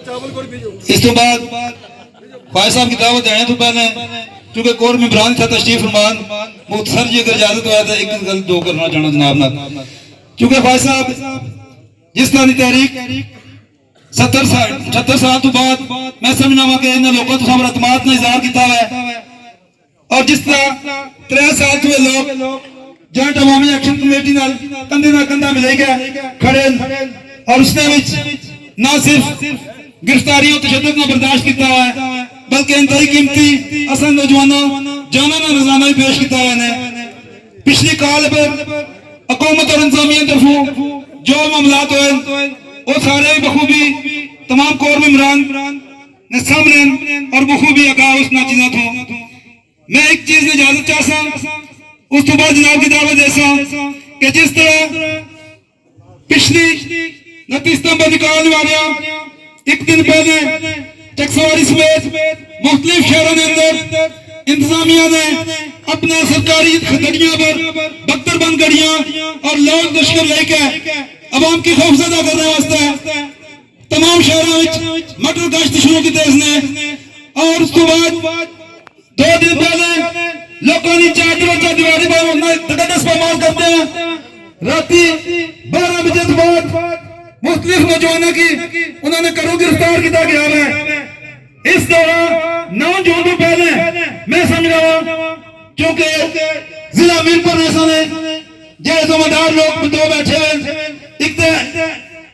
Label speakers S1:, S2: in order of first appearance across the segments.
S1: اس تو بعد خواجہ صاحب کی دعوت دینے تو پہلے چونکہ کور ممبران تھا تشریف فرمان مختصر جی اگر اجازت ہوا تھا ایک گل دو کرنا چاہنا جناب نال چونکہ خواجہ صاحب جس طرح کی تحریک 78 سال تو بعد میں سمجھنا ہوا کہ انہوں لوگوں تو خبر اعتماد نے اظہار کیتا ہے اور جس طرح 3 سال تو لوگ جوائنٹ عوامی ایکشن کمیٹی نال کندھے نال کندھا ملے گا کھڑے اور اس نے نہ صرف گرفتاری اور تشدد نہ برداشت کیتا ہے بلکہ انتہائی قیمتی اصل نوجوانوں جانا نہ نظرانہ بھی پیش کیتا ہے پچھلی کال پر حکومت اور انتظامیہ طرفوں جو معاملات ہوئے وہ سارے بخوبی تمام کور ممبران نے سامنے اور بخوبی آگاہ اس ناچیزہ تھو میں ایک چیز نے اجازت چاہسا اس تو بعد جناب کی دعوت دیسا کہ جس طرح پچھلی 29 ستمبر نکالنے والا ایک دن پہلے چکسواری سمیت مختلف شہروں کے اندر انتظامیہ نے اپنے سرکاری گڑیاں پر بختر بند گڑیاں اور لوگ لشکر لے کے عوام کی خوفزدہ کرنے واسطے تمام شہروں میں مٹر گشت شروع کی تیز نے اور اس کے بعد 2 دن پہلے لوگوں نے 4 دیواری پر تقدس پامال کرتے ہیں راتی 12 بجے کے بعد مختلف نوجوانوں کی انہوں نے کرو گرفتار کیا گیا ہے اس دوران 9 جون تو پہلے میں سمجھ رہا ہوں چونکہ ضلع میرپور ایسا نے جائے زمدار لوگ 2 بیٹھے ہیں ایک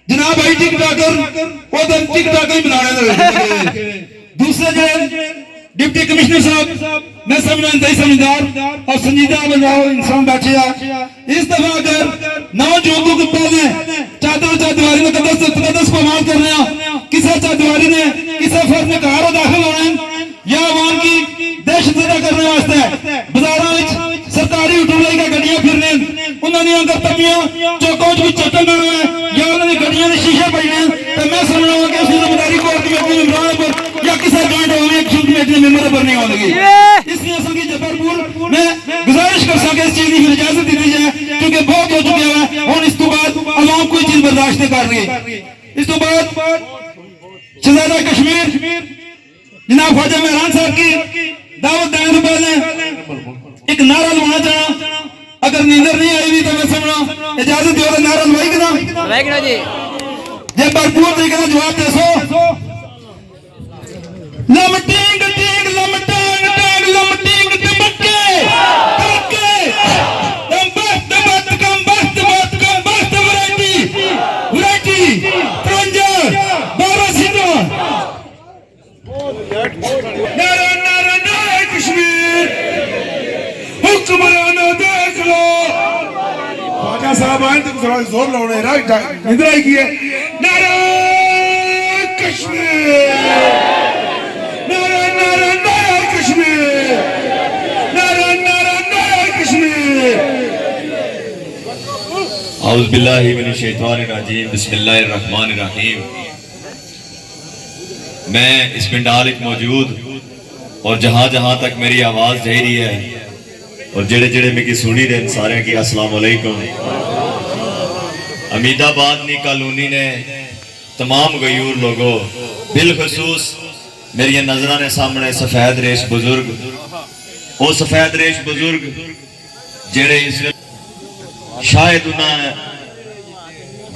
S1: جناب آئی ٹک ڈاکر وہ دن ٹک ڈاکر ہی بنانے دے دوسرے جو ڈپٹی کمشنر صاحب میں سمجھنا انتہائی سمجھدار اور سنجیدہ بناؤ انسان بیٹھے اس دفعہ اگر 9 جون کو پہلے چادواری نے تقدس کو مان کر رہے ہیں کسی چادواری نے کسی فرد نے کہارو داخل ہونا ہے یا عوام کی دہشت زدہ کرنے واسطے بازاروں سرکاری اٹھولائی کا گڑیاں پھرنے انہوں نے اندر تمیاں چوکوچ بھی چٹن کرنا ہے یا انہوں نے گڑیاں نے شیشے پڑھنے تو میں سمجھنا ہوں کہ اس ذمہ کو کمیٹی ممبران پر یا کسی جوائنٹ عوامی ایکشن کمیٹی ممبر پر نہیں ہوگی اس لیے اصل کی جبرپور میں گزارش کر سکے اس چیز کی اجازت دی جائے کیونکہ بہت ہو چکے ہیں اور اس تو بعد عوام کوئی چیز برداشت نہیں کر رہی اس تو بعد شہزادہ کشمیر جناب خواجہ مہران صاحب کی دعوت دینے سے پہلے ایک نعرہ لوانا چاہنا اگر نیندر نہیں آئی بھی تو میں سمجھنا اجازت دیو تو نعرہ لوائی کنا جی جب بھرپور طریقے سے جواب دے سو لمٹینگ ٹینگ لمٹانگ ٹانگ لمٹینگ ٹمکے ترکے کم بخت ورائٹی ترنجر 12 سیٹوں نعرہ نعرہ نعرہ کشمیر حکمرانوں دیکھ لو خواجہ صاحب آئیں تو ذرا زور لوڑے ادھر آئی کی ہے نعرہ کشمیر نعرہ نعرہ نعرہ کشمیر نعرہ نعرہ نعرہ کشمیر
S2: اعوذ باللہ من الشیطان الرجیم بسم اللہ الرحمن الرحیم میں اس پنڈال ایک موجود اور جہاں جہاں تک میری آواز جائی رہی ہے اور جڑے جڑے میں کی سنی رہے سارے کی السلام علیکم امید آباد نی کالونی نے تمام غیور لوگوں بالخصوص میری نظرہ نے سامنے سفید ریش بزرگ وہ سفید ریش بزرگ جڑے اس شاید انہیں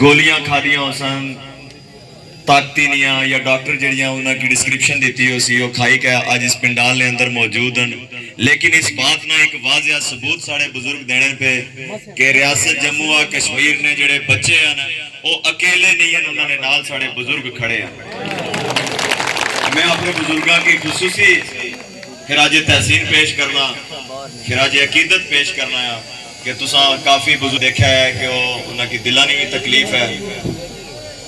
S2: گولیاں کھا دیا ہو سن طاقتی نہیں یا ڈاکٹر جڑیاں انہوں کی ڈسکرپشن دیتی ہو سی وہ کھائی کہ آج اس پنڈال نے اندر موجود ہیں لیکن اس بات نہ ایک واضح ثبوت ساڑھے بزرگ دینے پہ کہ ریاست جموں و کشمیر نے جڑے بچے ہیں وہ اکیلے نہیں ہیں انہوں نے نال ساڑھے بزرگ کھڑے ہیں میں اپنے بزرگاں کی خصوصی خراج تحسین پیش کرنا خراج عقیدت پیش کرنا ہے کہ تساں کافی بزرگ دیکھا ہے کہ انہوں کی دلانی بھی تکلیف ہے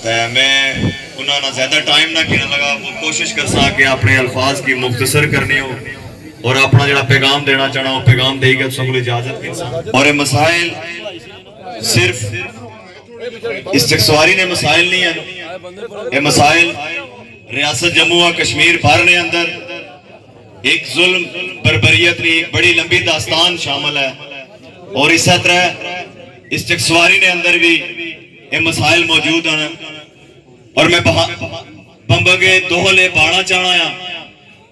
S2: میں انہوں نے زیادہ ٹائم نہ کہنے لگا وہ کوشش کر سا کہ اپنے الفاظ کی مختصر کرنی ہو اور اپنا جڑا پیغام دینا چاہنا ہو پیغام دے گا سب کو اجازت کی اور یہ مسائل صرف اس چکسواری نے مسائل نہیں ہیں یہ مسائل ریاست جموں و کشمیر بھر نے اندر ایک ظلم بربریت نہیں ایک بڑی لمبی داستان شامل ہے اور اس طرح اس چکسواری نے اندر بھی یہ مسائل موجود ہیں اور میں ਬੰਬਗੇ ਦੋਹਲੇ ਬਾਣਾ ਚਾਣਾ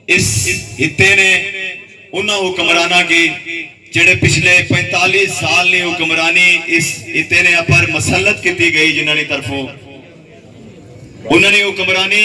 S2: ਇਸ ਹਿੱਤੇ ਨੇ ਉਹਨਾਂ ਹੁਕਮਰਾਨਾਂ ਕੀ ਜਿਹੜੇ ਪਿਛਲੇ 45 ਸਾਲ ਨੇ ਹੁਕਮਰਾਨੀ ਇਸ ਹਿੱਤੇ ਨੇ ਪਰ ਮਸਲਤ ਕੀਤੀ ਗਈ ਜਿਨ੍ਹਾਂ ਦੀ ਤਰਫੋਂ ਉਹਨਾਂ ਨੇ ਹੁਕਮਰਾਨੀ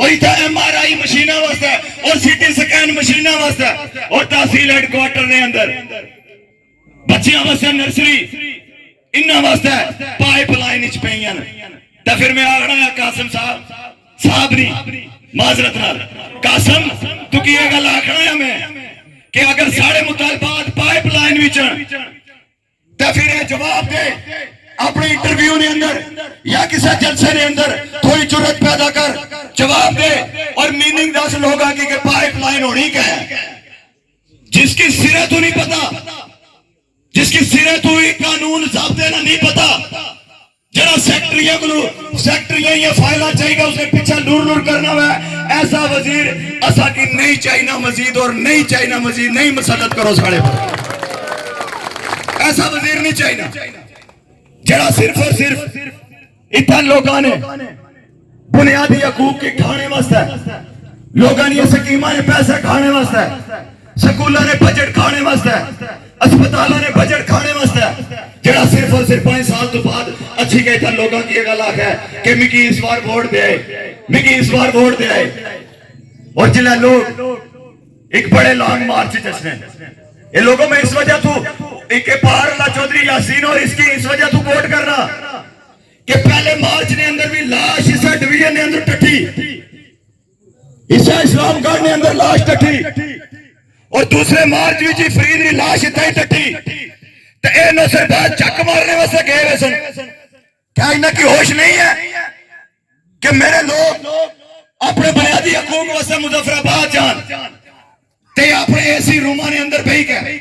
S2: اور اتنا MRI مشینہ واسطہ اور CT سکین مشینہ واسطہ اور تحصیل ہیڈ کوارٹر نے اندر بچیاں واسطے نرسری انہاں واسطے پائپ لائن اچ پئیاں تے پھر میں آکھنا ہے قاسم صاحب نہیں معذرت نال قاسم تو کی یہ گل آکھنا ہے میں کہ اگر سارے مطالبات پائپ لائن وچن تے پھر یہ جواب دے اپنے انٹرویو نے اندر یا کسی جلسے نے اندر تھوڑی جرت پیدا کر جواب دے اور میننگ دس لوگا کی کہ پائپ لائن ہونی کیا ہے جس کی سرے تو نہیں پتا جس کی سرے تو ہی قانون ضابطے نہ نہیں پتا جڑا سیکٹریاں یا فائلہ چاہیے گا اسے پیچھا لور کرنا ہے ایسا وزیر اسا کی نہیں چاہینا مزید اور نہیں چاہینا مزید نہیں مسلط کرو ساڑے پر ایسا وزیر نہیں چاہینا جڑا صرف اور صرف اتنا لوگاں نے بنیادی حقوق کی کھانے واسطے لوگاں نے سکیمہ نے پیسے کھانے واسطے سکولہ نے بجٹ کھانے واسطے اسپتالہ نے بجٹ کھانے واسطے جڑا صرف اور صرف 5 سال تو بعد اچھی گئی تھا لوگاں کی ایک علاق ہے کہ مکی اس بار ووٹ دے آئے مکی اس بار ووٹ دے آئے اور جلے لوگ ایک بڑے لانگ مارچ جشن یہ لوگوں میں اس وجہ تو ایک پار اللہ چودھری یاسین اور اس کی اس وجہ تو ووٹ کرنا کہ پہلے مارچ نے اندر بھی لاش عیسیٰ ڈویژن نے اندر ٹٹھی عیسیٰ اسلام گڑھ نے اندر لاش ٹٹھی اور دوسرے مارچ بھی جی فرید نے لاش اتنا ہی ٹٹھی تو اے نو سے بعد چک مارنے واسطے گئے ویسن کیا انہاں کی ہوش نہیں ہے کہ میرے لوگ اپنے بنیادی حقوق واسطے مظفر آباد جان تے اپنے ایسی رومانے اندر بھئی گئے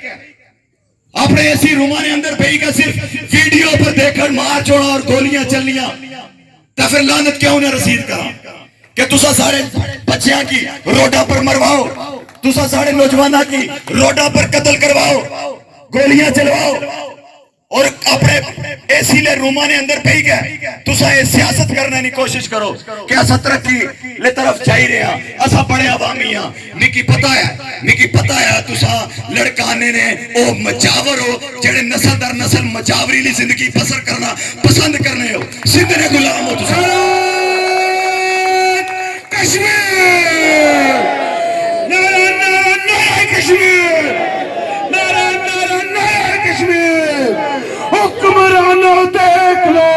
S2: اپنے ایسی رومانے اندر بھئی گئے صرف ویڈیو پر دیکھ کر مار چھوڑا اور گولیاں چلیاں تو پھر لعنت کیوں نہ رسید کرا کہ تسا سارے بچیاں کی روڈا پر مرواؤ تسا سارے نوجوانہ کی روڈا پر قتل کرواؤ گولیاں چلواؤ اور اپنے ایسی لے رومانے اندر پہی گئے تسا یہ سیاست کرنے نہیں کوشش کرو کہ ایسا ترقی لے طرف چاہی رہا ایسا بڑے عوامیاں نکی پتا ہے تسا لڑکانے نے او مجاور ہو جڑے نسل در نسل مجاوری لی زندگی بسر کرنا پسند کرنے ہو سندھ نے غلام ہو تسا کشمیر نعرہ نعرہ نعرہ کشمیر نعرہ نعرہ نعرہ کشمیر حکمرانوں دیکھ لو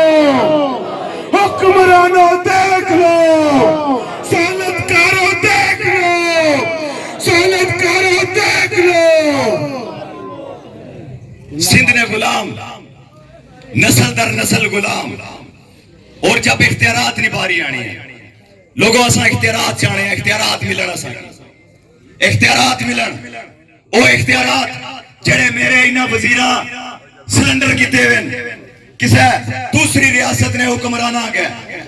S2: حکمرانوں دیکھ لو سالتکاروں دیکھ لو سالتکاروں دیکھ لو سندھ نے غلام نسل در نسل غلام اور جب اختیارات نہیں باری آنی ہے لوگوں اساں اختیارات چاہنے ہیں اختیارات ملن اساں اختیارات ملن او اختیارات جڑے میرے انہاں وزیراں سلنڈر کیتے ہوئے کسے دوسری ریاست نے حکمران آ گئے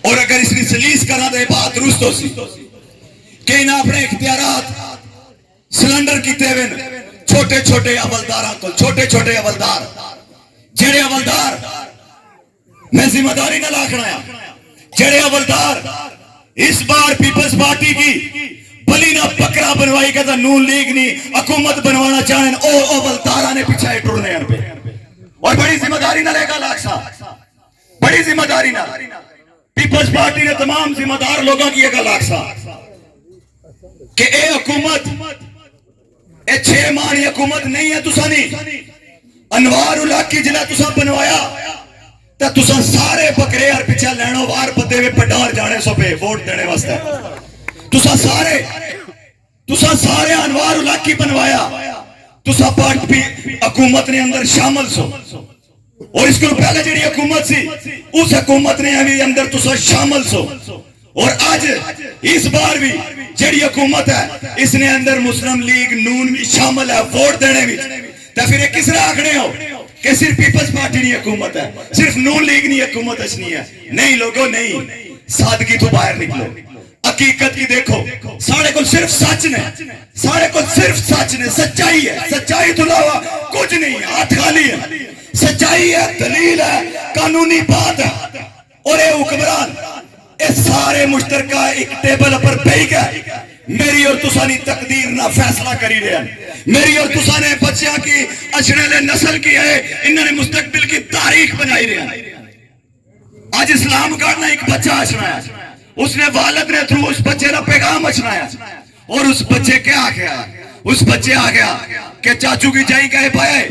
S2: اور اگر اس نے سلیس کرا دے بات درست ہو سی کہ انہاں اپنے اختیارات سلنڈر کیتے ہوئے چھوٹے چھوٹے عملداراں کو چھوٹے چھوٹے عملدار جڑے عملدار میں ذمہ داری نہ لاکھنا ہے جڑے عملدار اس بار پیپلز پارٹی کی بلی نہ بکرا بنوائی کہ نون لیگ نہیں حکومت بنوانا چاہیں او عملدارہ نے پیچھے ٹرنے ہیں پہ اور بڑی ذمہ داری نہ لے گا لاکسا بڑی ذمہ داری نہ پیپلز پارٹی نے تمام ذمہ دار لوگوں کی ایک لاکسا کہ اے حکومت اے 6 ماہ حکومت نہیں ہے تسا نہیں انوار اللہ کی جلہ تسا بنوایا تا تسا سارے بکرے اور پیچھے لینو وار پتے ہوئے پٹار جانے سو پہ ووٹ دینے واسطے تسا سارے انوار اللہ کی بنوایا تسا پارٹ بھی حکومت نے اندر شامل سو اور اس کو پہلے جڑی حکومت سی اس حکومت نے ابھی اندر تسا شامل سو اور آج اس بار بھی جڑی حکومت ہے اس نے اندر مسلم لیگ نون بھی شامل ہے ووٹ دینے بھی تو پھر ایک کس نے آکھنے ہو کہ صرف پیپلز پارٹی نہیں حکومت ہے صرف نون لیگ نہیں حکومت اچھنی ہے نہیں لوگوں نہیں سادگی تو باہر نکلو حقیقت کی دیکھو سارے کو صرف سچ نے سارے کو صرف سچ نے سچائی ہے سچائی تو علاوہ کچھ نہیں ہے ہاتھ خالی ہے سچائی ہے دلیل ہے قانونی بات ہے اور اے حکمران اے سارے مشترکہ ایک ٹیبل پر بیٹھ گئے میری اور تسانی تقدیر نہ فیصلہ کری رہے ہیں میری اور تسانے بچیاں کی اشرل نسل کی ہے انہوں نے مستقبل کی تاریخ بنائی رہے ہیں آج اسلام گڑھ نے ایک بچہ اشرا ہے
S3: اس نے والد نے تھرو اس بچے کا پیغام اچھنایا اور اس بچے کیا آگیا اس بچے آ گیا کہ چاچو کی جائی کہے پائے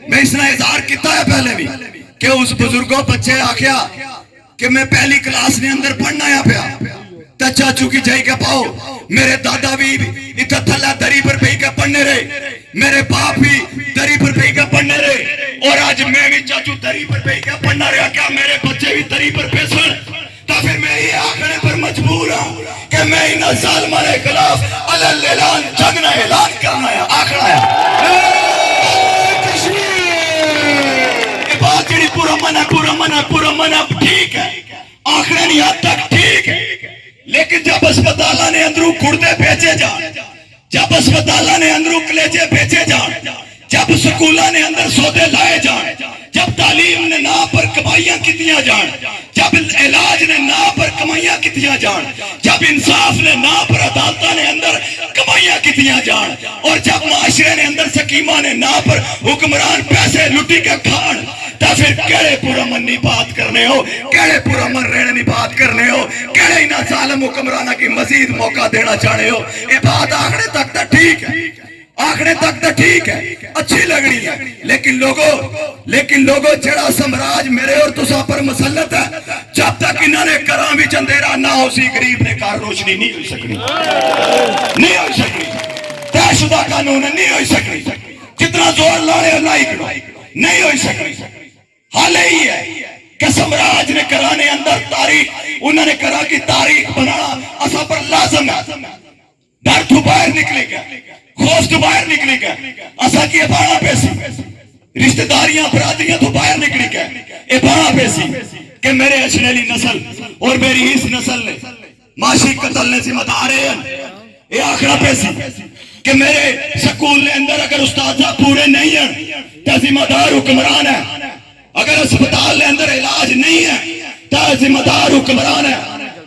S3: میں اس نے اظہار کیتا ہے پہلے بھی کہ اس بزرگوں بچے آگیا کہ میں پہلی کلاس نے اندر پڑھنا ہے پیا تا چاچو کی جائی کے پاؤ میرے دادا بھی اتھا تھلا دری پر پہی کے پڑھنے رہے میرے باپ بھی دری پر پہی کے پڑھنے رہے اور آج میں بھی چاچو دری پر پہی کے پڑھنا رہا کیا میرے بچے بھی دری پر پیسن تا پھر میں یہ آخرے پر مجبور ہوں کہ میں انہا ظالمانے خلاف علل اعلان جگنا اعلان کرنا ہے آخرا ہے یہ بات جڑی پورا منہ ٹھیک ہے آخرے نہیں حد تک ٹھیک ہے لیکن جب اسپتالہ نے اندروں گردے بھیجے جان جب اسپتالہ نے اندروں کلیجے بھیجے جان جب سکولہ نے اندر سودے لائے جان جب تعلیم نے نا پر کمائیاں کتیاں جان جب علاج نے نا پر کمائیاں کتیاں جان جب انصاف نے نا پر عدالتہ نے اندر کمائیاں کتیاں جان اور جب معاشرے نے اندر سکیمہ نے نا پر حکمران پیسے لٹی کے کھان تا پھر کیڑے پورا منی بات کرنے ہو کیڑے پورا من رہنے نہیں بات کرنے ہو کیڑے انہا ظالم حکمرانہ کی مزید موقع دینا چاہنے ہو یہ بات آخرے تک تا ٹھیک ہے آخرے تک تا ٹھیک ہے اچھی لگ رہی ہے لیکن لوگوں جڑا سمراج میرے اور تسا پر مسلط ہے جب تک انہوں نے کرام بھی چندیرہ نہ ہو سی غریب نے کار روشنی نہیں ہوئی سکنی طے شدہ قانون نہیں ہوئی سکنی جتنا زور لانے اور لائک نہیں ہوئی سکنی حال ہی ہے کہ سمراج نے کرانے اندر تاریخ انہوں نے کرا کی تاریخ بنانا اسا پر لازم ہے ڈر تو باہر نکلے گا خوف تو باہر نکلے گا اسا کی ابانا پیسی رشتہ داریاں برادریاں تو باہر نکلے گا ابانا پیسی کہ میرے اشنیلی نسل اور میری اس نسل نے معاشی قتل نے ذمہ دارے ہیں یہ آخرہ پیسی کہ میرے سکول نے اندر اگر استاذہ پورے نہیں ہیں تو ذمہ دار حکمران ہے اگر اسپتال نے اندر علاج نہیں ہے تو ذمہ دار حکمران ہے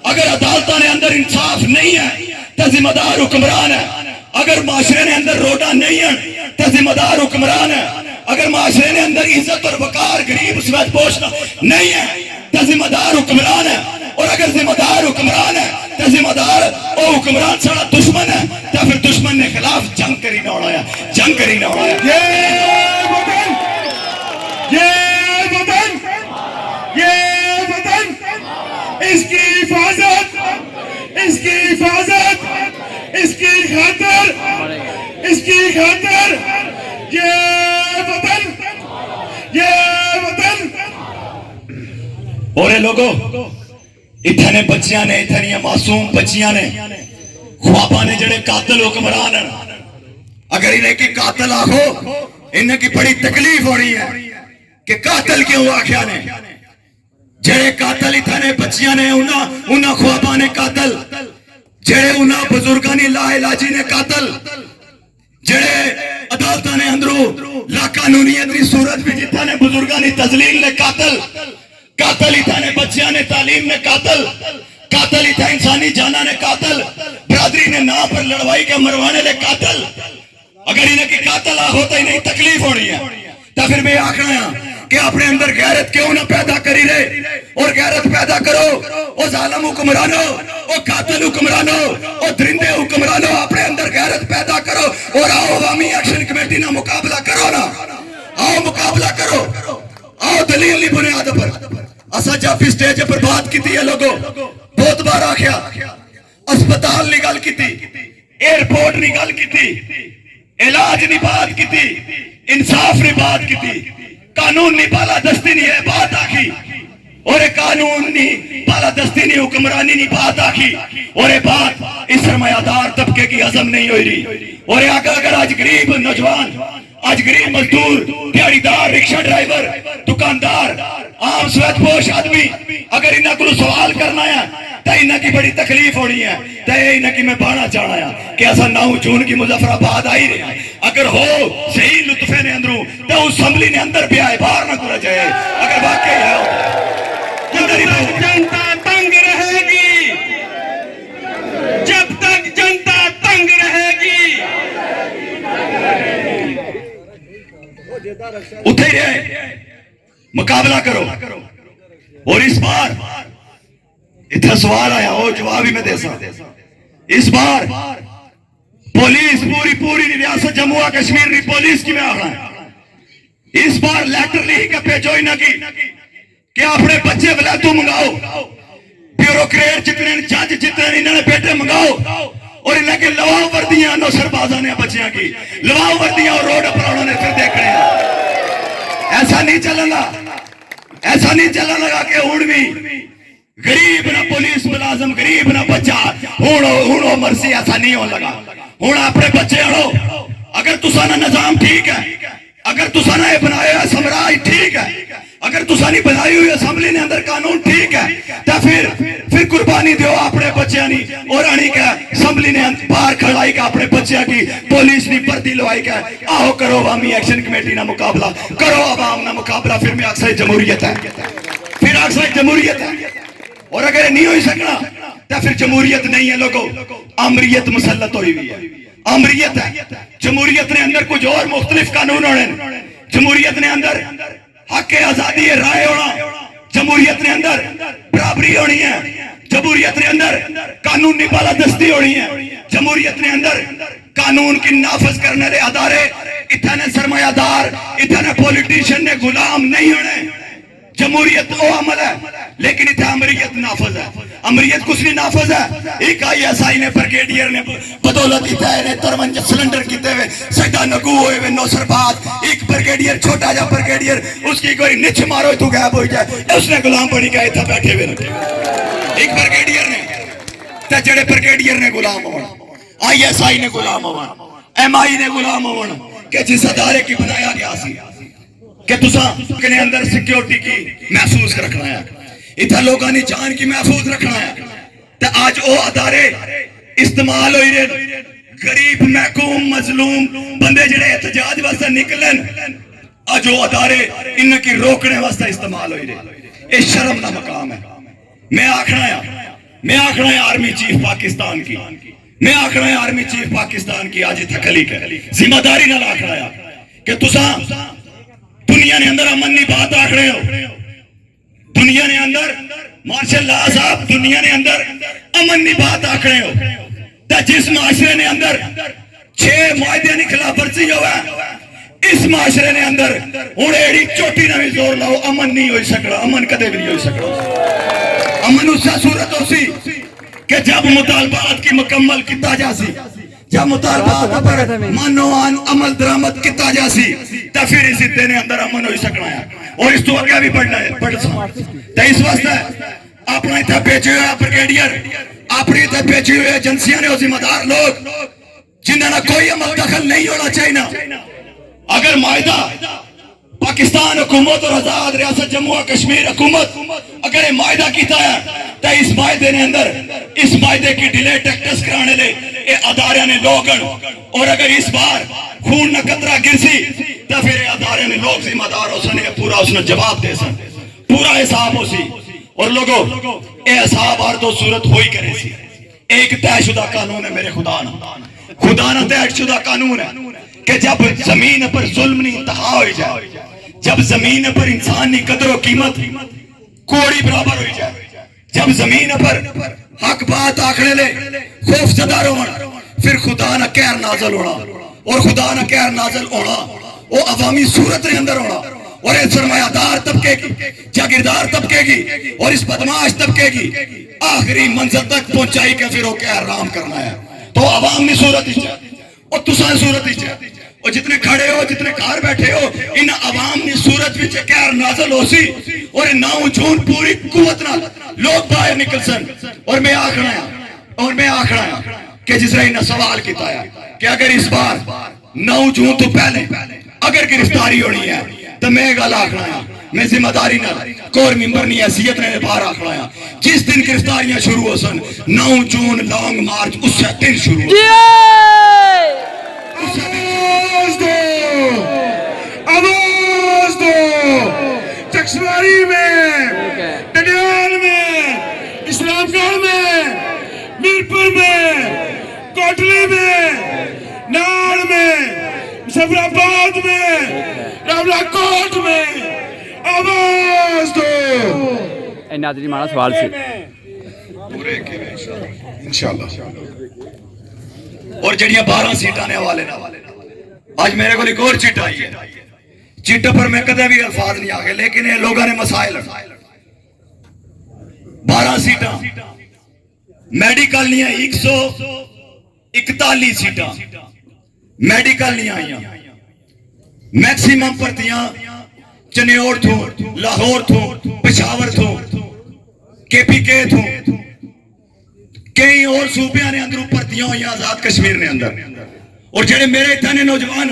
S3: اگر عدالتہ نے اندر انصاف نہیں ہے تو ذمہ دار حکمران ہے اگر معاشرے نے اندر روڈا نہیں ہے تو ذمہ دار حکمران ہے اگر معاشرے نے اندر عزت اور وقار غریب سمیت پوچھنا نہیں ہے تو ذمہ دار حکمران ہے اور اگر ذمہ دار حکمران ہے تو ذمہ دار او حکمران سارا دشمن ہے تو پھر دشمن نے خلاف جنگ کری نہ اڑایا جنگ کری نہ اڑایا
S1: یہ وطن اس کی حفاظت اس کی خاطر یہ وطن
S3: اور لوگوں اتنے بچیاں نے اتنی معصوم بچیاں نے خوابہ نے جڑے قاتل حکمران ہیں اگر انہیں کی قاتل آخو انہیں کی بڑی تکلیف ہو رہی ہے کہ قاتل کیوں آخیا نے جڑے قاتل اتنے بچیاں نے انہاں خوابہ نے قاتل جڑے انہاں بزرگانی لا علاجی نے قاتل جڑے عدالتہ نے اندرو لا قانونیت کی صورت بھی جتنا نے بزرگانی تزلیل نے قاتل اتنے بچیاں نے تعلیم نے قاتل اتنا انسانی جانا نے قاتل برادری نے نا پر لڑوائی کے مروانے نے قاتل اگر انہیں کی قاتل ہوتا ہی نہیں تکلیف ہو رہی ہے تو پھر میں آخر ہے کہ اپنے اندر غیرت کیوں نہ پیدا کری رہے اور غیرت پیدا کرو او ظالم حکمرانو او قاتل حکمرانو او درندے حکمرانو اپنے اندر غیرت پیدا کرو اور آؤ عوامی ایکشن کمیٹی نہ مقابلہ کرو نا آؤ مقابلہ کرو آؤ دلیل نہیں بنیاد پر اسا جب اس سٹیج پر بات کی تھی یہ لوگوں بہت بار آخیا اسپتال نہیں گل کی تھی ایئرپورٹ نہیں گل کی تھی علاج نہیں بات کی تھی انصاف نہیں بات کی تھی قانون نہیں بالا دستی نہیں ہے بات آخی اور قانون نہیں بالا دستی نہیں حکمرانی نہیں بات آخی اور یہ بات اس سرمایہ دار طبقے کی عزم نہیں ہوئی رہی اور اگر آج غریب نوجوان آج غریب مزدور دیہڑی دار رکشہ ڈرائیور دکاندار عام سویت پوش آدمی اگر انہاں کو سوال کرنا ہے تو انہاں کی بڑی تکلیف ہونی ہے تو انہاں کی میں بانا چاہنا ہے کہ ایسا 9 جون کی مظفر آباد آئی رہے اگر ہو صحیح لطفے نے اندروں تو اسمبلی نے اندر بھی آئے باہر نہ کرا جائے اگر واقعی ہے
S1: جنتا تنگ رہے گی جب تک جنتا تنگ رہے گی
S3: اٹھے رہے مقابلہ کرو اور اس بار اتنا سوال آیا وہ جواب ہی میں دے سکتا. اس بار پولیس پوری ریاست جموں کشمیر کی پولیس کی میں آ رہا ہے. اس بار لیٹر لکھ کے بھیجو انہوں کی کہ اپنے بچے ولایتوں منگاؤ, بیوروکریٹ جتنے جج جتنے انہوں نے بیٹے منگاؤ, اور انہیں کے لواؤ وردیاں نو سربازاں نے بچیاں کی لواؤ وردیاں اور روڈ پر انہوں نے پھر دیکھنے ہیں. ایسا نہیں چلنا, ایسا نہیں چلنا لگا کہ ہوں بھی غریب نہ پولیس ملازم غریب نہ بچہ ہوں مرسی. ایسا نہیں ہو لگا. ہوں اپنے بچے اڑو. اگر تسانا نظام ٹھیک ہے, اگر تسانا یہ بنایا ہے سمراج ٹھیک ہے, اگر تسانی بنائی ہوئی اسمبلی نے اندر قانون ٹھیک ہے, تو پھر قربانی دیو اپنے بچیاں نہیں اور آنی کا اسمبلی نے باہر کھڑائی کا اپنے بچیاں کی پولیس نے پردی لوائی کا آہو کرو عوامی ایکشن کمیٹی نہ مقابلہ کرو عوام نہ مقابلہ. پھر میں اکثر جمہوریت ہے, پھر اکثر جمہوریت ہے. اور اگر نہیں ہوئی سکنا تو پھر جمہوریت نہیں ہے لوگوں, امریت مسلط ہوئی ہوئی ہے. امریت ہے. جمہوریت نے اندر کچھ اور مختلف قانون ہونے, جمہوریت نے اندر حق آزادی رائے ہونا, جمہوریت نے اندر برابری ہونی ہے, جمہوریت نے اندر قانونی بالادستی ہونی ہے, جمہوریت نے اندر قانون کی نافذ کرنے والے ادارے اتنے سرمایہ دار اتنے پولیٹیشین نے غلام نہیں ہونے. جمہوریت وہ عمل ہے لیکن اتنے امریت نافذ ہے. امریت کچھ نہیں نافذ ہے. ایک آئی ایس آئی نے برگیڈیئر نے بدولت اتنے 53 سلنڈر کیتے ہوئے سیدھا نگو ہوئے ہوئے 9 سرباز, ایک برگیڈیئر چھوٹا جا برگیڈیئر اس کی کوئی نچ مارو تو غائب ہو جائے, اس نے غلام بنی کا اتنا بیٹھے ہوئے رکھے. ایک برگیڈیئر نے جڑے برگیڈیئر نے غلام ہونا, آئی ایس آئی نے غلام ہونا, ایم آئی نے غلام ہونا کہ جس ادارے کی بنایا گیا سی کہ تسا کنے اندر سیکیورٹی کی محفوظ رکھنا ہے, اتنا لوگوں نے جان کی محفوظ رکھنا ہے. تو آج وہ ادارے استعمال ہوئی رہے, غریب محکوم مظلوم بندے جڑے احتجاج واسطے نکلن, آج وہ ادارے ان کی روکنے واسطے استعمال ہوئی رہے. یہ شرم کا مقام ہے. میں آکھنا ہے آرمی چیف پاکستان کی, میں آکھنا ہے آرمی چیف پاکستان کی آج تھکلی کے ذمہ داری نہ آکھنا ہے کہ تسا دنیا نے اندر امن نہیں بات آکھ رہے ہو. دنیا نے اندر ماشاء اللہ صاحب دنیا نے اندر امن نہیں بات آکھ رہے ہو. تو جس معاشرے نے اندر 6 معاہدے کی خلاف ورزی ہوا ہے, اس معاشرے نے اندر ہوں ایڑی چوٹی نہ بھی زور لاؤ امن نہیں ہوئی سکتا. امن کدے بھی نہیں ہوئی سکتا. امن اس سے صورت ہو سی کہ جب مطالبات کی مکمل کیتا جا سی, جب مطالبات پر منوان عمل درامت کیتا جا سی, تو پھر اس عدے نے اندر امن ہوئی سکنا ہے. اور اس تو آگے بھی پڑھنا ہے پڑھ سا. تو اس واسطے اپنا اتنا بیچے ہوئے برگیڈیئر, اپنی اتنا بیچے ہوئے ایجنسیاں نے وہ ذمہ دار لوگ جنہوں نے کوئی عمل دخل نہیں ہونا چاہیے. اگر معاہدہ پاکستان حکومت اور آزاد ریاست جموں کشمیر حکومت اگر یہ معاہدہ کیتا ہے تو اس معاہدے نے اندر اس معاہدے کی ڈیلے ٹیکٹس کرانے لے یہ ادارے نے لوگن, اور اگر اس بار خون نہ قطرہ گرسی تو پھر یہ ادارے نے لوگ ذمہ دار ہو سنے پورا اس نے جواب دے سن, پورا حساب ہو سی. اور لوگوں یہ حساب ہر دو صورت ہوئی کرے سی. ایک طے شدہ قانون ہے میرے خدا نہ طے شدہ قانون ہے کہ جب زمین پر ظلم نہیں انتہا ہوئی جائے, جب زمین پر انسان کی قدر و قیمت کوڑی برابر ہوئی جائے, جب زمین پر حق بات آکھنے لے خوف زدہ رونا, پھر خدا نہ قہر نازل ہونا, اور خدا نہ قہر نازل ہونا وہ عوامی صورت کے اندر ہونا, اور اس سرمایہ دار طبقے کی جاگیردار طبقے کی اور اس بدماش طبقے کی آخری منزل تک پہنچائی کے پھر وہ قہر رام کرنا ہے. تو عوام نے صورت ہی چاہتی اور تسان صورت ہی چاہتی, اور جتنے کھڑے ہو جتنے گھر بیٹھے ہو ان عوام نے صورت وچ قہر نازل ہو سی, اور 9 جون پوری قوت نال لوگ باہر نکل سن. اور میں آکھنا کہ جس نے انہیں سوال کیتا ہے کہ اگر اس بار 9 جون تو پہلے اگر گرفتاری ہونی ہے تو میں گل آکھنا ہے, میں ذمہ داری نہ کور ممبر نہیں حیثیت نے باہر آکھنا ہے, جس دن گرفتاریاں شروع ہو سن 9 جون لانگ مارچ اس سے دن شروع ہو.
S1: آواز دو چکسواری میں, ٹڈیال میں, اسلام گڑھ میں, میرپور میں, کوٹلی میں, ناڑ میں, مظفرآباد میں, راولہ کوٹ میں, آواز دو.
S4: ناظرین ہمارا سوال سے
S3: انشاءاللہ. اور جڑیاں 12 سیٹاں نے حوالے آج میرے کو ایک اور چٹ آئی ہے. چٹ پر میں کدے بھی الفاظ نہیں آگے لیکن یہ لوگوں نے مسائل 12 سیٹاں میڈیکل نہیں ہے. 141 سیٹاں میڈیکل نہیں آئی. میکسیمم پرتیاں چنیوڑ تھوں, لاہور تھوں, پشاور تھوں, KPK تھوں, کئی اور صوبیاں نے اندروں پرتیاں ہوئی آزاد کشمیر نے اندر. اور جڑے میرے اتنے نوجوان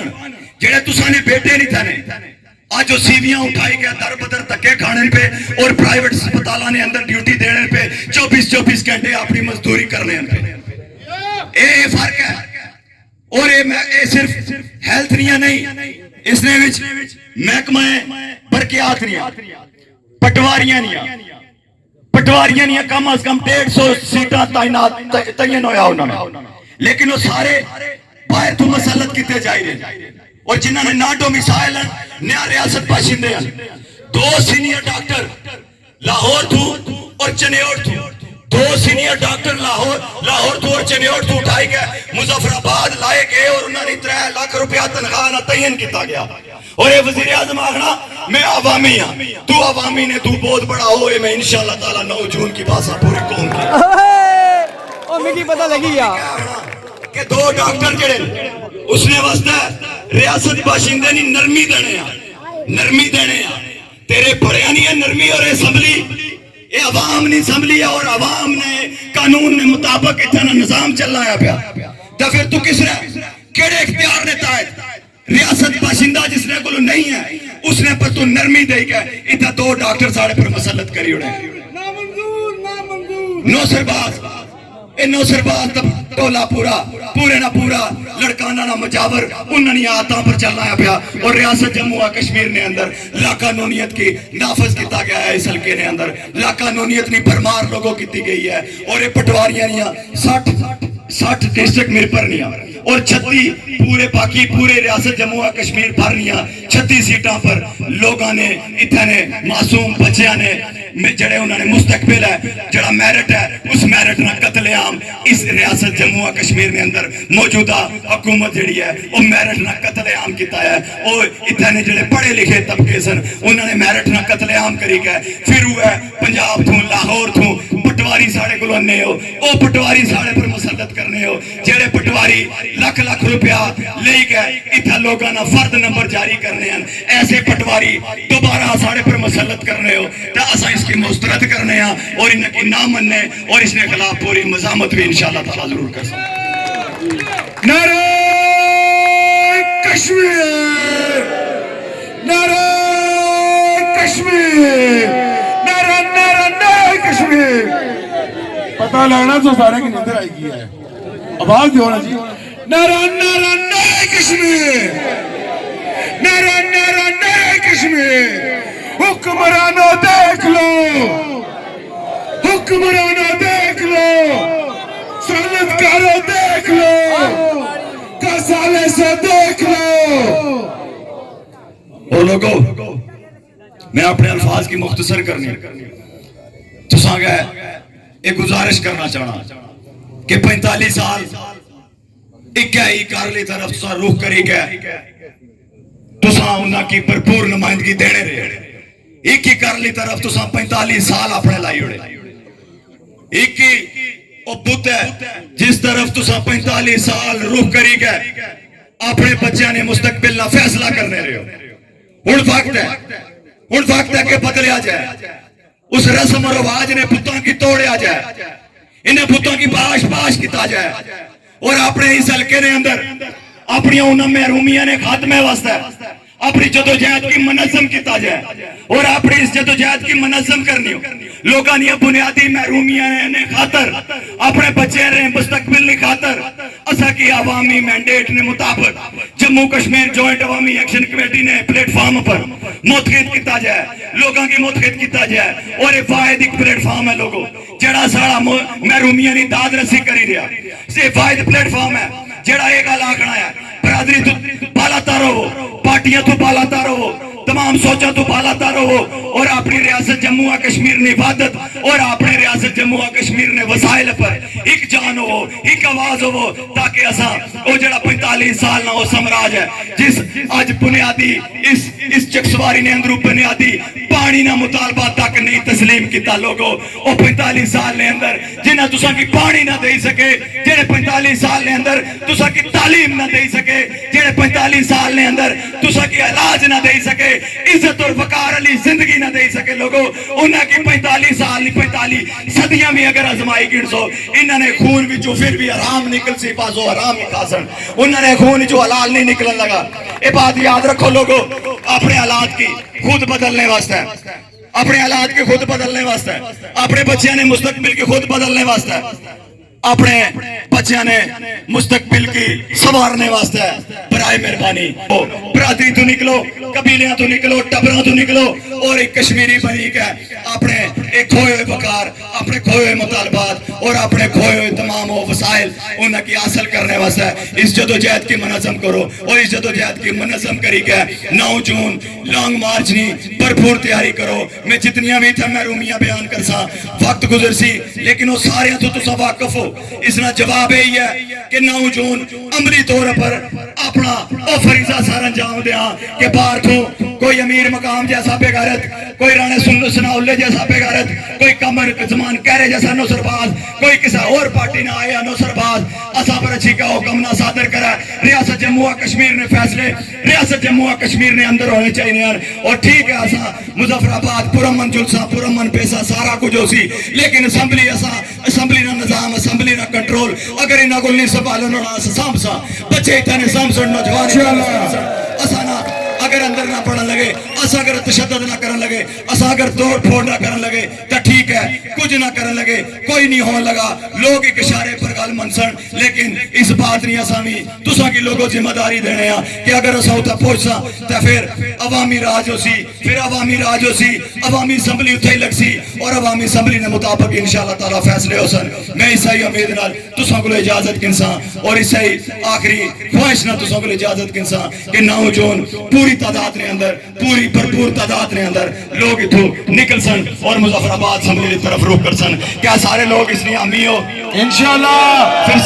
S3: جڑے تسانے بیٹے نہیں تھے آج جو سیویاں اٹھائی گیا در بدر تکے کھانے پہ اور پرائیویٹ اسپتالوں نے اندر ڈیوٹی دینے پہ 24 گھنٹے اپنی مزدوری کرنے پہ. اے فرق ہے. اور اے صرف ہیلتھ نہیں اس نے محکمہ برقیات نہیں, پٹواریاں نہیں, کم از کم 150 سیٹاں تعینات تعین ہویا انہوں نے. لیکن وہ سارے باہر تو مسلط کیتے جائے رہے اور جنہوں نے نہ ڈومیسائل ہیں نہ ریاست باشندے ہیں. 2 سینئر ڈاکٹر لاہور تو اور چنیوڑ تو, 2 سینئر ڈاکٹر لاہور تو اور چنیوڑ تو اٹھائے گئے, مظفر آباد لائے گئے اور انہوں نے 3 لاکھ روپیہ تنخواہ نہ تعین کیتا گیا. اور یہ وزیر اعظم آخنا میں عوامی ہاں, تو عوامی نے تو بہت بڑا ہوئے. میں انشاءاللہ تعالیٰ 9 جون کی بات پوری قوم کی
S4: مجھے پتہ لگی
S3: کہ 2 ڈاکٹر جڑے اس نے واسطہ ریاست باشندے نہیں نرمی دینے تیرے پڑھیا نہیں ہے نرمی. اور اسمبلی یہ عوام نہیں اسمبلی ہے اور عوام نے قانون نے مطابق اتنا نظام چلایا پیا. تو پھر تو کس نے کیڑے اختیار دیتا ہے ریاست باشندہ جس نے کو نہیں ہے اس نے پر تو نرمی دے گا. اتنا 2 ڈاکٹر ساڑے پر مسلط کری اڑے. نو سرباز ٹولا پورے نہ پورا لڑکانا نہ مجاور انہوں نے آتاں پر چلنا ہے پیا. اور ریاست جموں کشمیر نے اندر لا قانونیت کی نافذ کیتا گیا ہے. اس حلقے نے اندر لا قانونیت نہیں پرمار لوگوں کیتی گئی ہے. اور یہ پٹواریاں نہیں 60 ڈسٹرکٹ میرے پر نہیں اور 36 پورے ریاست جموں کشمیر پر نہیں 36 سیٹاں پر لوگوں نے اتنے معصوم بچیاں نے جڑے انہوں نے مستقبل ہے جڑا میرٹ ہے اس میرٹ نہ قتل عام اس ریاست جموں کشمیر میں اندر موجودہ حکومت جڑی ہے وہ میرٹ نہ قتل عام کیتا ہے. اور اتنے جڑے پڑھے لکھے طبقے سن انہوں نے میرٹ نہ قتل عام کری گئے. پھر وہ ہے پنجاب تھوں لاہور تھوں پٹواری ساڑے کو لنے ہو او پٹواری ساڑے پر مسلط کرنے ہو. جڑے پٹواری لاکھ روپیہ لے گئے اتنا لوگاں نہ فرد نمبر جاری کرنے ہیں. ایسے پٹواری دوبارہ ساڑے پر مسلط کرنے ہو تو اسا اس کی مسترد کرنے ہیں اور ان کی نہ مننے اور اس نے خلاف پوری مزاحمت بھی انشاءاللہ تعالی ضرور کر سکتے.
S1: نعرہ کشمیر, نعرہ کشمیر, نعرہ کشمیر. پتہ لگنا تو سارے کی نظر آئی گئی ہے. آواز دیو نا جی. نعرہ کشمیر, نعرہ کشمیر. حکمرانوں دیکھ لو, حکمرانوں دیکھ لو, سالتکاروں دیکھ لو, کسالے سے دیکھ لو.
S3: وہ لوگوں میں اپنے الفاظ کی مختصر کرنی تو سانگا ہے ایک گزارش کرنا چاہنا کہ 45 سال ایک ہی کارلی طرف سا روح کری گئے تو ساں انہاں کی بھرپور نمائندگی دینے رہے. ایک ہی کارلی طرف تو ساں 45 سال اپنے لائی اڑے. ایک ہی او بت ہے جس طرف تو ساں 45 سال روح کری گئے اپنے بچیاں نے مستقبل نہ فیصلہ کرنے رہے ہو. ان وقت ہے کہ بدلیا جائے. اس رسم و رواج نے بتوں کی توڑیا جائے, انہیں بتوں کی باش کیتا جائے اور اپنے اس حلقے نے اندر اپنی انہوں محرومیاں نے خاتمے واسطے اپنی جدوجہد کی منظم کیتا جائے اور اپنی اس جدوجہد کی منظم کرنی ہو. لوگوں نے بنیادی محرومیاں نے خاطر اپنے بچے رہے مستقبل نے خاطر اسا کی عوامی مینڈیٹ نے مطابق جموں کشمیر جوائنٹ عوامی ایکشن کمیٹی نے پلیٹ فارم پر متحد کیتا جائے, لوگوں کی متحد کیتا جائے. اور یہ واحد ایک پلیٹ فارم ہے لوگوں جڑا سارا محرومیاں نے داد رسی کری رہا. یہ واحد پلیٹ فارم ہے جڑا ایک گل آکھنا ہے برادری بالا بالاتا رہو, پارٹیاں تو بالاتا رہو, تمام سوچا تو بالاتا رہو, اور اپنی ریاست جموں و کشمیر نے عبادت اور اپنے ریاست جموں و کشمیر نے وسائل پر ایک جان ہو, ایک آواز ہو, تاکہ اساں وہ جڑا 45 سال نہ ہو سمراج ہے جس آج بنیادی اس چکسواری نے اندرو بنیادی پانی نہ مطالبہ تک نہیں تسلیم کیتا لوگو. وہ 45 سال نے اندر جنہ تساں کی پانی نہ دے سکے, جڑے 45 سال نے اندر تساں کی تعلیم نہ دے سکے, جڑے 45 سال نے اندر تساں کی علاج نہ دے سکے, عزت اور وقار علی زندگی نہ دے سکے لوگو, انہاں کی 45 سال نہیں 45 صدیاں بھی اگر ازمائی گن سو, انہاں نے خون بھی جو پھر بھی حرام نکل سی پاسو حرام ہی کھاسن, انہوں نے خون جو حلال نہیں نکلن لگا. یہ بات یاد رکھو لوگو, اپنے حالات کی خود بدلنے واسطے, اپنے حالات کے خود بدلنے واسطے, اپنے بچیاں نے مستقبل کے خود بدلنے واسطے, اپنے بچیاں نے مستقبل کی سوارنے واسطے برائے مہربانی برادری تو نکلو, قبیلیاں تو نکلو, ٹبراں تو نکلو, اور ایک کشمیری بنی کے اپنے ایک کھوئے ہوئے وقار, اپنے کھوئے ہوئے مطالبات اور اپنے کھوئے ہوئے تمام وسائل انہاں کی حاصل کرنے واسطے اس جدوجہد کی منظم کرو. اور اس جدوجہد کی منظم کری کے 9 جون لانگ مارچ نہیں بھرپور تیاری کرو. میں جتنیاں بھی تھا محرومیاں بیان کر سا, وقت گزر سی, لیکن وہ سارے تو تسا واقف ہو. اس نے جواب یہی ہے کہ 9 جون عملی طور پر اپنا او فریضہ سار انجام دیا کہ باہر تو کوئی امیر مقام جیسا بے غیرت, کوئی رانے سنا اللہ جیسا بے غیرت, کوئی کمر زمان کہرے جیسا نصر باز, کوئی کسی اور پارٹی نہ آیا نصر باز اسا پر اچھی کا حکم نہ صادر کرا. ریاست جموں و کشمیر نے فیصلے ریاست جموں و کشمیر نے اندر ہونے چاہیے, اور ٹھیک ہے اسا مظفر آباد پرامن جلسہ پرامن پیسہ سارا کچھ ہو سی, لیکن اسمبلی اسمبلی نہ نظام اسمبلی نہ کنٹرول اگر انہاں کو نہیں سنبھالن نہ سامسا بچے اتنے سامسن نوجوان اسا نہ اگر اندر نہ پڑھن لگے, اسا اگر تشدد نہ کرن لگے, اسا اگر توڑ پھوڑ نہ کرن لگے تو ٹھیک ہے, کچھ نہ کرن لگے کوئی نہیں ہون لگا, لوگ ایک اشارے پر گل منسن, لیکن اس بات نہیں اسامی تساں کی لوگوں ذمہ داری دینے ہیں کہ اگر اسا اتھا پہنچسا تو پھر عوامی راج ہو سی, پھر عوامی راج ہو سی, عوامی اسمبلی اتھے ہی لگ سی, اور عوامی اسمبلی نے مطابق انشاءاللہ تعالیٰ فیصلے ہو سن. میں اس ہی امید نال تساں کو اجازت کنساں, اور اس ہی آخری خواہش نہ تساں کو اجازت کنساں کہ 9 جون پوری تعداد نے اندر, پوری بھرپور تعداد نے اندر لوگ اتھو نکل سن اور مظفر آباد اسمبلی کی طرف رخ کر سن. کیا سارے لوگ اس لیے امی ہو انشاءاللہ؟ پھر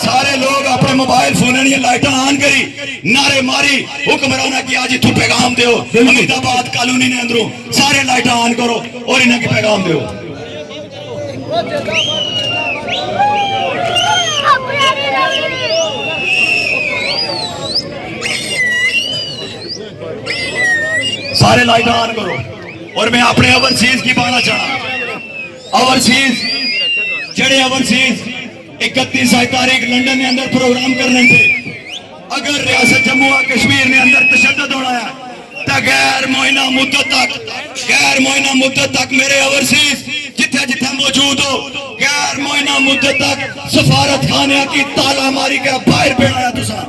S3: سارے لوگ اپنے موبائل فون یہ لائٹاں آن کری نعرے ماری حکمرانہ کی آج اتھو پیغام دیو, امید آباد کالونی نے اندروں سارے لائٹاں آن کرو اور انہیں کی پیغام دیو. سارے لائٹ آن کرو. اور میں اپنے اوورسیز کی بانا چاہا, اوورسیز جڑے اوورسیز 31 تاریخ لنڈن میں اندر پروگرام کرنے تھے, اگر ریاست جموں و کشمیر نے اندر تشدد ہونا ہے تو غیر معینہ مدت تک میرے اوورسیز جتھے جتھے موجود ہو غیر معینہ مدت تک سفارت خانے کی تالا ماری کے باہر بیٹھایا تسا.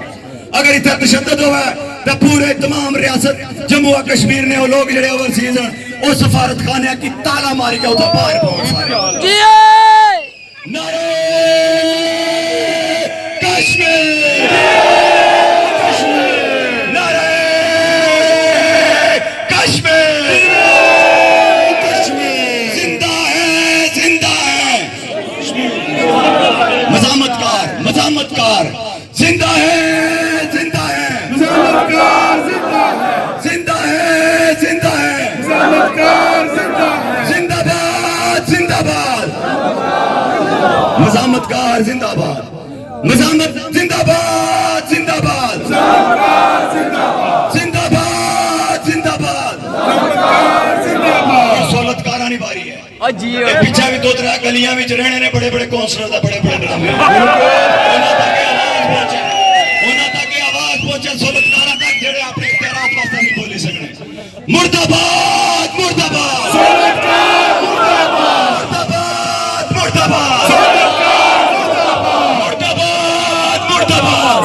S3: اگر اتنا تشدد ہوا ہے تو پورے تمام ریاست جموں و کشمیر نے وہ لوگ جڑے اوورسیز ہیں وہ سفارت خانے کی تالا ماری کے اتنا باہر پہنچ سارے. نعرے کشمیر, نعرے کشمیر, زندہ ہے, زندہ ہے مزامت کار, زندہ ہے, زندہ ہے, زندہ ہے, زندہ ہے, زندہ باد, زندہ باد, مزامت کار زندہ باد, مزامت زندہ باد, زندہ باد, زندہ باد, زندہ باد, سہولت کارانی باری ہے. پیچھے بھی 2-3 گلیاں بھی رہنے نے بڑے بڑے کونسلر دا بڑے بڑے ڈرامے آواز پہنچے سہولت کارا تک جڑے اپنے اختیارات واسطے نہیں بولی سکنے. مرد آباد, مرد آباد, مرد آباد, مرد آباد,